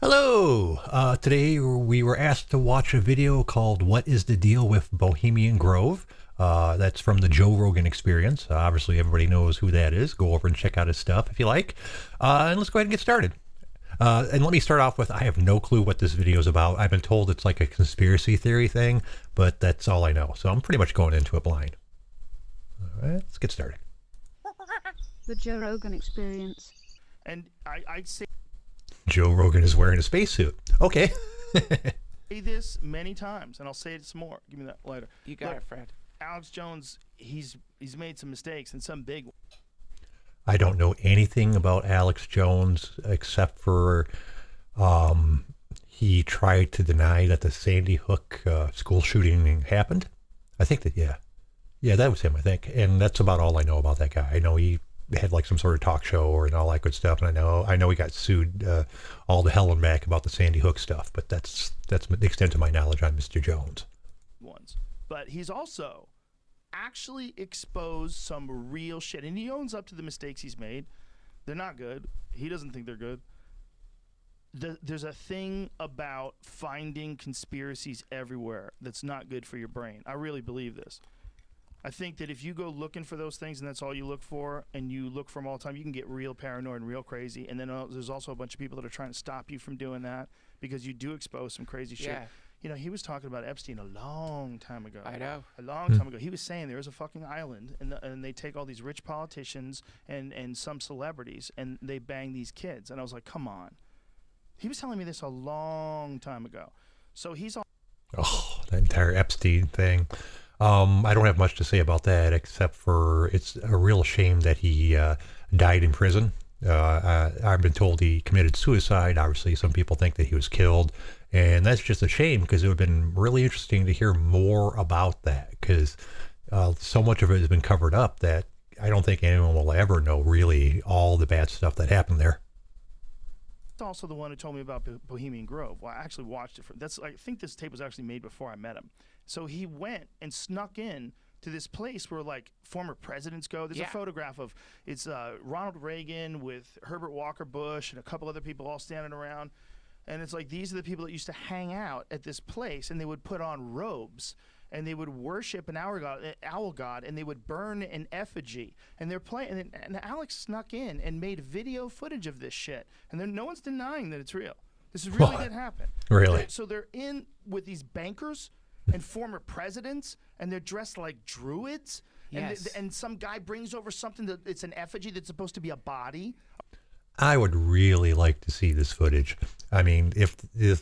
Hello! Today we were asked to watch a video called What is the Deal with Bohemian Grove? That's from the Joe Rogan Experience. Obviously everybody knows who that is. Go over and check out his stuff if you like. And let's go ahead and get started. And let me start off with, I have no clue what this video is about. I've been told it's like a conspiracy theory thing, but that's all I know. So I'm pretty much going into it blind. All right, let's get started. The Joe Rogan Experience. And I'd say Joe Rogan is wearing a spacesuit. Okay. this many times, and I'll say it some more. Give me that lighter. You got it, Fred. Alex Jones, he's made some mistakes, and some big ones. I don't know anything about Alex Jones except for he tried to deny that the Sandy Hook school shooting happened. I think that, yeah, that was him, I think. And that's about all I know about that guy. I know he had like some sort of talk show and all that good stuff. And I know he got sued all to hell and back about the Sandy Hook stuff, but that's the extent of my knowledge on Mr. Jones. But he's also actually exposed some real shit, and he owns up to the mistakes he's made. They're not good. He doesn't think they're good. There's a thing about finding conspiracies everywhere that's not good for your brain. I really believe this. I think that if you go looking for those things and that's all you look for, and you look for them all the time, you can get real paranoid and real crazy. And then there's also a bunch of people that are trying to stop you from doing that because you do expose some crazy shit. Yeah. You know, he was talking about Epstein a long time ago. I know. A long time ago. He was saying there is a fucking island, and they take all these rich politicians and some celebrities, and they bang these kids. And I was like, come on. He was telling me this a long time ago. So he's all... Oh, the entire Epstein thing. I don't have much to say about that except for it's a real shame that he died in prison. I've been told he committed suicide. Obviously, some people think that he was killed. And that's just a shame because it would have been really interesting to hear more about that because so much of it has been covered up that I don't think anyone will ever know really all the bad stuff that happened there. Also the one who told me about Bohemian Grove. Well, I actually watched it. I think this tape was actually made before I met him. So he went and snuck in to this place where like former presidents go. There's a photograph of it's Ronald Reagan with Herbert Walker Bush and a couple other people all standing around. And it's like these are the people that used to hang out at this place, and they would put on robes and they would worship an owl god, and they would burn an effigy. And they're playing, and Alex snuck in and made video footage of this shit. And then no one's denying that it's real. This really did happen. Really? So they're in with these bankers and former presidents, and they're dressed like druids. Yes. And some guy brings over something that it's an effigy that's supposed to be a body. I would really like to see this footage. I mean, if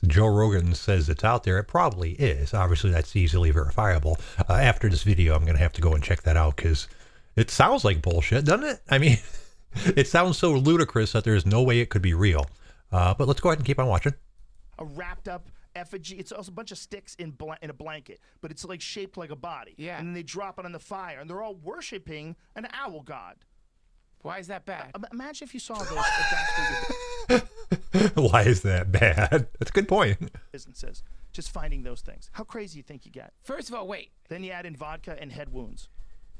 Joe Rogan says it's out there, it probably is. Obviously, that's easily verifiable. After this video, I'm going to have to go and check that out because it sounds like bullshit, doesn't it? I mean, it sounds so ludicrous that there's no way it could be real. But let's go ahead and keep on watching. A wrapped up effigy. It's also a bunch of sticks in a blanket, but it's like shaped like a body. Yeah. And then they drop it on the fire, and they're all worshiping an owl god. Why is that bad? Imagine if you saw those. If that's what your Why is that bad? That's a good point. business is. Just finding those things. How crazy do you think you get? First of all, wait. Then you add in vodka and head wounds.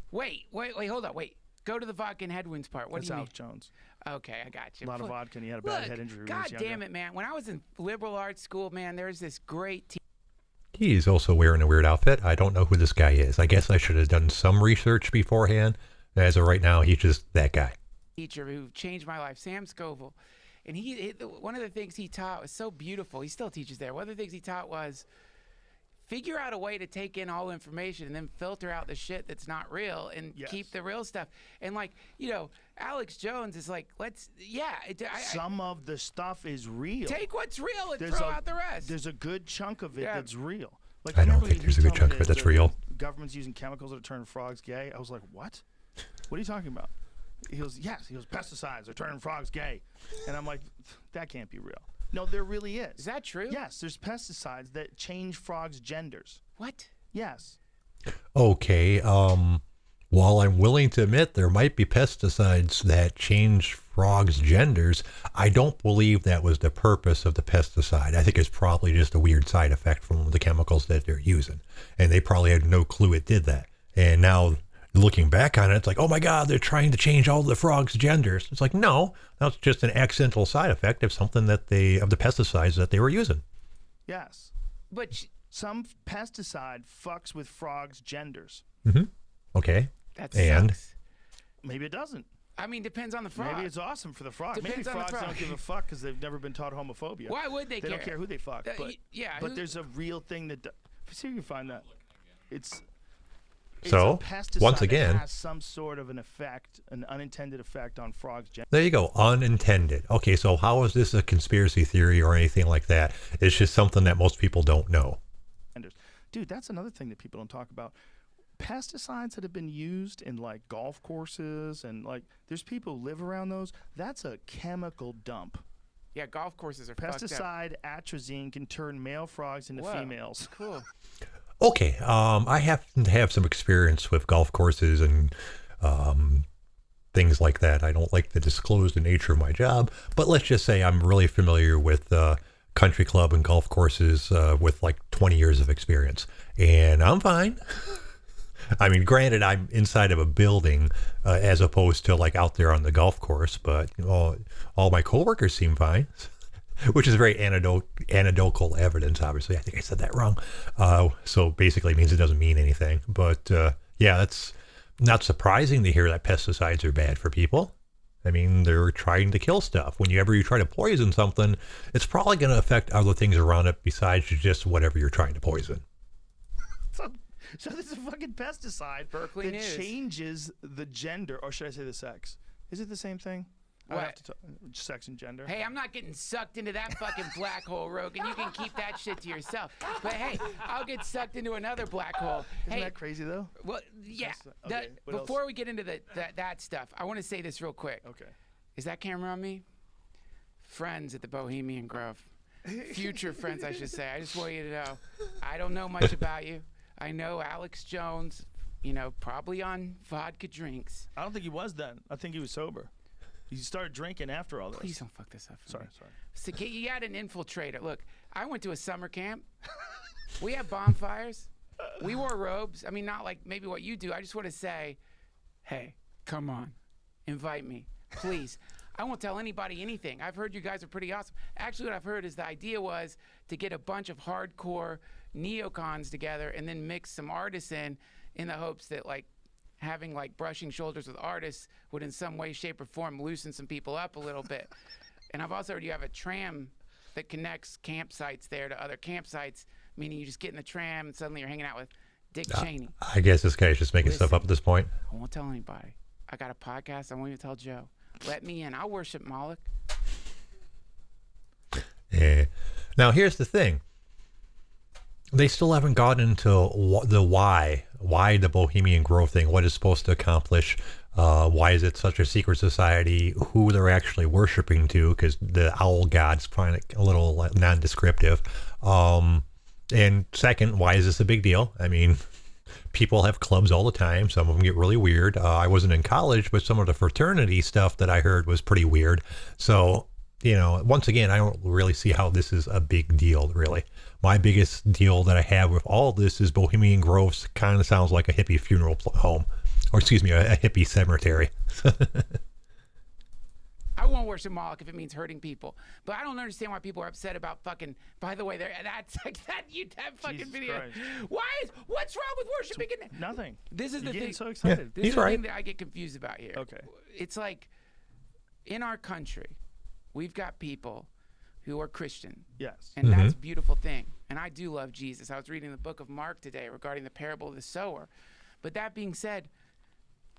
Wait, hold on, wait. Go to the vodka and head wounds part. What That's do you Alex mean? Jones. Okay, I got you. A lot of vodka, and he had a bad head injury when he was God younger. damn it, man. When I was in liberal arts school, man, there's this great He's also wearing a weird outfit. I don't know who this guy is. I guess I should have done some research beforehand. As of right now, he's just that guy. teacher who changed my life, Sam Scoville. And one of the things he taught was so beautiful. He still teaches there. One of the things he taught was figure out a way to take in all information and then filter out the shit that's not real and keep the real stuff. And like, you know, Alex Jones is like, some of the stuff is real. Take what's real and throw out the rest. There's a good chunk of it that's real. Like, I don't think there's a good chunk of it that's real. Government's using chemicals that turn frogs gay. I was like, what? What are you talking about? He goes, yes. He goes, pesticides are turning frogs gay. And I'm like, that can't be real. No, there really is. Is that true? Yes, there's pesticides that change frogs' genders. What? Yes. Okay, while I'm willing to admit there might be pesticides that change frogs' genders, I don't believe that was the purpose of the pesticide. I think it's probably just a weird side effect from the chemicals that they're using. And they probably had no clue it did that. And now looking back on it, it's like, oh my God, they're trying to change all the frogs' genders. It's like, no, that's just an accidental side effect of something of the pesticides that they were using. Yes. But Some pesticide fucks with frogs' genders. Okay. that And? sucks. Maybe it doesn't. I mean, depends on the frog. Maybe it's awesome for the frog. Maybe Depends on the frogs frog. don't give a fuck because they've never been taught homophobia. Why would they care? They don't care who they fuck. But, yeah. but there's a real thing that... See if you can find that. It's So, a pesticide once again- that has some sort of an effect, an unintended effect on frogs' genders. There you go. Unintended. Okay, so how is this a conspiracy theory or anything like that? It's just something that most people don't know. Dude, that's another thing that people don't talk about. Pesticides that have been used in like golf courses and like there's people who live around those. That's a chemical dump. Yeah, golf courses are fucked up. Pesticide atrazine can turn male frogs into Whoa. females. Cool. Okay, I happen to have some experience with golf courses and things like that. I don't like to disclose the nature of my job, but let's just say I'm really familiar with country club and golf courses with like 20 years of experience, and I'm fine. I mean, granted, I'm inside of a building as opposed to like out there on the golf course, but all my coworkers seem fine, which is very anecdotal evidence, obviously. I think I said that wrong. So basically it means it doesn't mean anything. But yeah, that's not surprising to hear that pesticides are bad for people. I mean, they're trying to kill stuff. Whenever you try to poison something, it's probably going to affect other things around it besides just whatever you're trying to poison. So there's a fucking pesticide Berkeley that News. changes the gender, or should I say the sex? Is it the same thing? I What? have to talk, sex and gender. Hey, I'm not getting sucked into that fucking black hole, Rogan. You can keep that shit to yourself. But hey, I'll get sucked into another black hole. Isn't Hey, that crazy though? well, yeah. Okay, what else? Before we get into that stuff, I want to say this real quick. Okay. Is that camera on me? Friends at the Bohemian Grove. Future friends, I should say. I just want you to know. I don't know much about you. I know Alex Jones, probably on vodka drinks. I don't think he was then. I think he was sober. He started drinking after all this. Please don't fuck this up for Sorry, me. sorry. So you had an infiltrator. Look, I went to a summer camp. We have bonfires. We wore robes. I mean, not like maybe what you do. I just want to say, hey, come on. Invite me, please. I won't tell anybody anything. I've heard you guys are pretty awesome. Actually, what I've heard is the idea was to get a bunch of hardcore neocons together and then mix some artists in the hopes that like having like brushing shoulders with artists would in some way, shape, or form loosen some people up a little bit. And I've also heard you have a tram that connects campsites there to other campsites, meaning you just get in the tram and suddenly you're hanging out with Dick Cheney. I guess this guy's just making stuff up at this point. I won't tell anybody. I got a podcast. I won't even tell Joe. Let me in. I'll worship Moloch. Yeah. Now, here's the thing. They still haven't gotten into the why the Bohemian Grove thing, what it's supposed to accomplish, why is it such a secret society, who they're actually worshiping to, because the owl god's probably a little non-descriptive. And second, why is this a big deal? I mean, people have clubs all the time. Some of them get really weird. I wasn't in college, but some of the fraternity stuff that I heard was pretty weird. So, once again, I don't really see how this is a big deal, really. My biggest deal that I have with all this is Bohemian Grove kind of sounds like a hippie funeral home. Or excuse me, a hippie cemetery. I won't worship Moloch if it means hurting people. But I don't understand why people are upset about fucking. By the way, that's like that that fucking Jesus video. Christ. What's wrong with worshiping? Nothing. This is You're the getting thing. so excited. This He's is the right. thing that I get confused about here. Okay. It's like in our country, we've got people who are Christian. Yes. And that's a beautiful thing. And I do love Jesus. I was reading the book of Mark today regarding the parable of the sower. But that being said,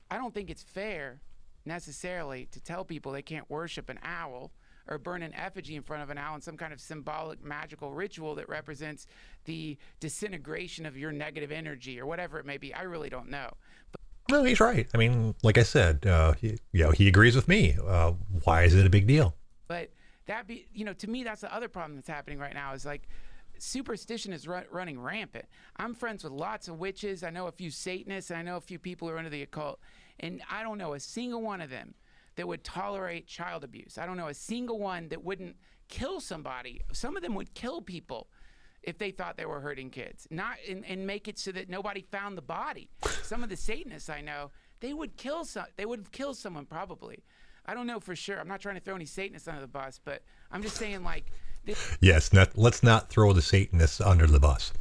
I don't think it's fair necessarily to tell people they can't worship an owl or burn an effigy in front of an owl in some kind of symbolic magical ritual that represents the disintegration of your negative energy or whatever it may be. I really don't know. No, he's right. I mean, like I said, he agrees with me. Why is it a big deal? But that be, to me, that's the other problem that's happening right now is like superstition is running rampant. I'm friends with lots of witches. I know a few Satanists, and I know a few people who are into the occult. And I don't know a single one of them that would tolerate child abuse. I don't know a single one that wouldn't kill somebody. Some of them would kill people if they thought they were hurting kids. Not and make it so that nobody found the body. Some of the Satanists I know, they would kill someone probably. I don't know for sure. I'm not trying to throw any Satanists under the bus, but I'm just saying like Yes, let's not throw the Satanists under the bus.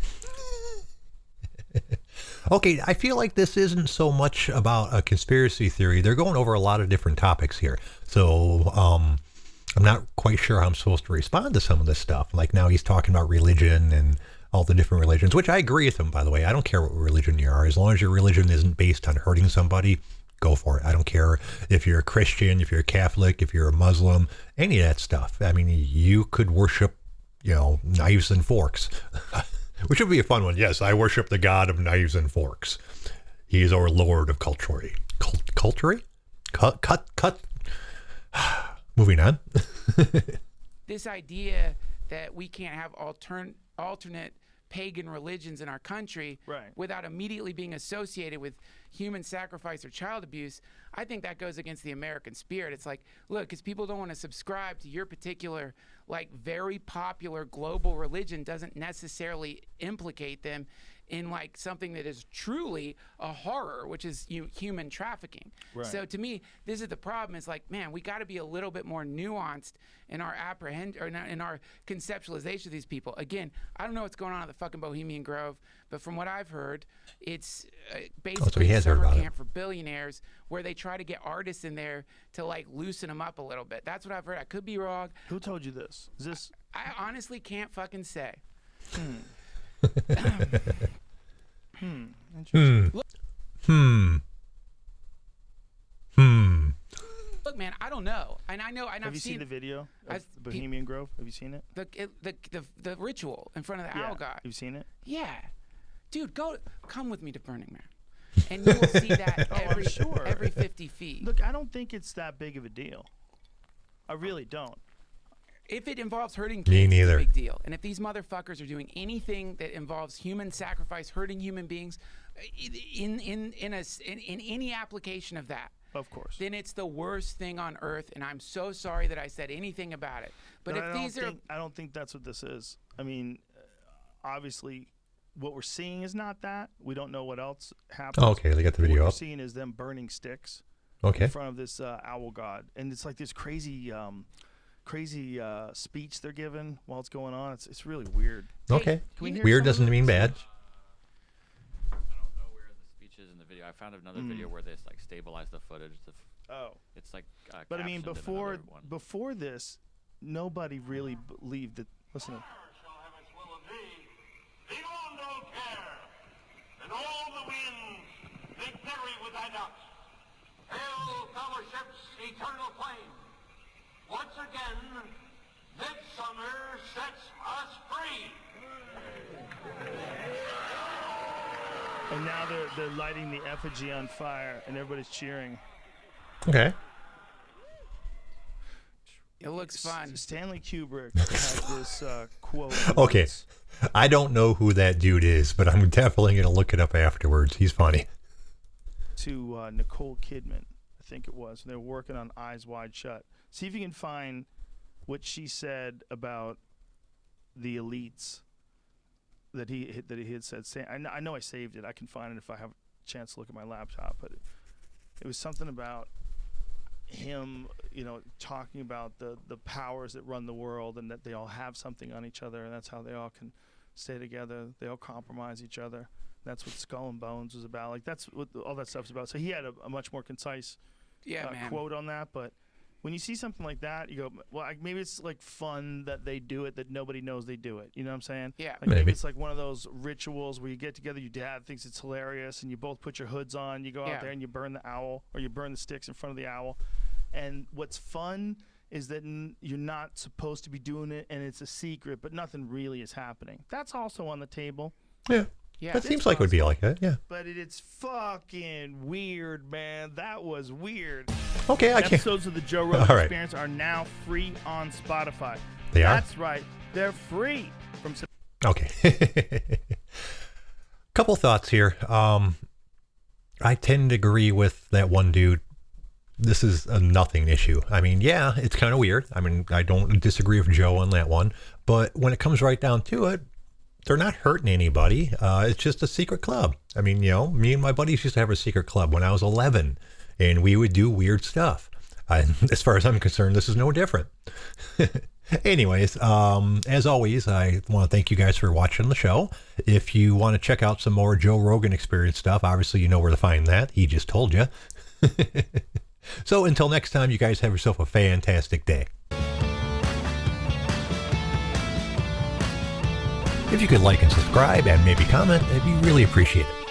Okay, I feel like this isn't so much about a conspiracy theory. They're going over a lot of different topics here. So I'm not quite sure how I'm supposed to respond to some of this stuff. Like now he's talking about religion and all the different religions, which I agree with him, by the way. I don't care what religion you are. As long as your religion isn't based on hurting somebody, go for it. I don't care if you're a Christian, if you're a Catholic, if you're a Muslim, any of that stuff. I mean, you could worship, knives and forks. Which would be a fun one. Yes, I worship the god of knives and forks. He is our lord of culture. Culture? Cut. Moving on. This idea that we can't have alternate pagan religions in our country without immediately being associated with human sacrifice or child abuse, I think that goes against the American spirit. It's like, look, because people don't want to subscribe to your particular, like, very popular global religion doesn't necessarily implicate them in like something that is truly a horror, which is human trafficking. So to me, this is the problem. Is like, man, we got to be a little bit more nuanced in our in our conceptualization of these people. Again, I don't know what's going on at the fucking Bohemian Grove, but from what I've heard, it's basically a summer camp for billionaires where they try to get artists in there to like loosen them up a little bit. That's what I've heard. I could be wrong. Who told you this? Is this? I honestly can't fucking say. Look, man, I don't know, and I know. And Have you seen the video of the Bohemian Grove? Have you seen it? The ritual in front of the owl god. You've seen it? Yeah, dude, come with me to Burning Man, and you will see that every 50 feet. Look, I don't think it's that big of a deal. I really don't. If it involves hurting kids, it's a big deal. And if these motherfuckers are doing anything that involves human sacrifice, hurting human beings, in any application of that, of course, then it's the worst thing on earth. And I'm so sorry that I said anything about it. But I don't think that's what this is. I mean, obviously, what we're seeing is not that. We don't know what else happens. Oh, okay, they got the video up. What up. we're seeing is them burning sticks. In front of this owl god, and it's like this crazy speech they're giving while it's going on. It's really weird. Okay. Weird doesn't mean bad. I don't know where the speech is in the video. I found another video where they like stabilize the footage. It's like. But I mean, before this, nobody really believed that. Listen. Shall have its will of thee. Beyond all care, and all the winds they bury with thy nuts. Hail, fellowship's eternal flame. Once again, midsummer sets us free. And now they're lighting the effigy on fire, and everybody's cheering. Okay. It looks fun. Stanley Kubrick has this quote. Okay. I don't know who that dude is, but I'm definitely going to look it up afterwards. He's funny. To Nicole Kidman, I think it was. They were working on Eyes Wide Shut. See if you can find what she said about the elites that he had said. I know I saved it. I can find it if I have a chance to look at my laptop. But it was something about him, talking about the powers that run the world and that they all have something on each other, and that's how they all can stay together. They all compromise each other. That's what Skull and Bones was about. Like, that's what all that stuff's about. So he had a much more concise quote on that. But when you see something like that, you go, well, maybe it's like fun that they do it, that nobody knows they do it. You know what I'm saying? Yeah. Like maybe it's like one of those rituals where you get together, your dad thinks it's hilarious, and you both put your hoods on, you go out there and you burn the owl, or you burn the sticks in front of the owl. And what's fun is that you're not supposed to be doing it, and it's a secret, but nothing really is happening. That's also on the table. Yeah. Yeah, that seems like it would be like that, yeah. But it's fucking weird, man. That was weird. Okay, I can't. Episodes of the Joe Rogan Experience are now free on Spotify. They are? That's right. They're free. Okay. Couple thoughts here. I tend to agree with that one dude. This is a nothing issue. I mean, yeah, it's kind of weird. I mean, I don't disagree with Joe on that one. But when it comes right down to it, they're not hurting anybody. It's just a secret club. I mean, me and my buddies used to have a secret club when I was 11, and we would do weird stuff. As far as I'm concerned, this is no different. Anyways, as always, I want to thank you guys for watching the show. If you want to check out some more Joe Rogan Experience stuff, obviously you know where to find that. He just told you. So until next time, you guys have yourself a fantastic day. If you could like and subscribe and maybe comment, I'd really appreciate it.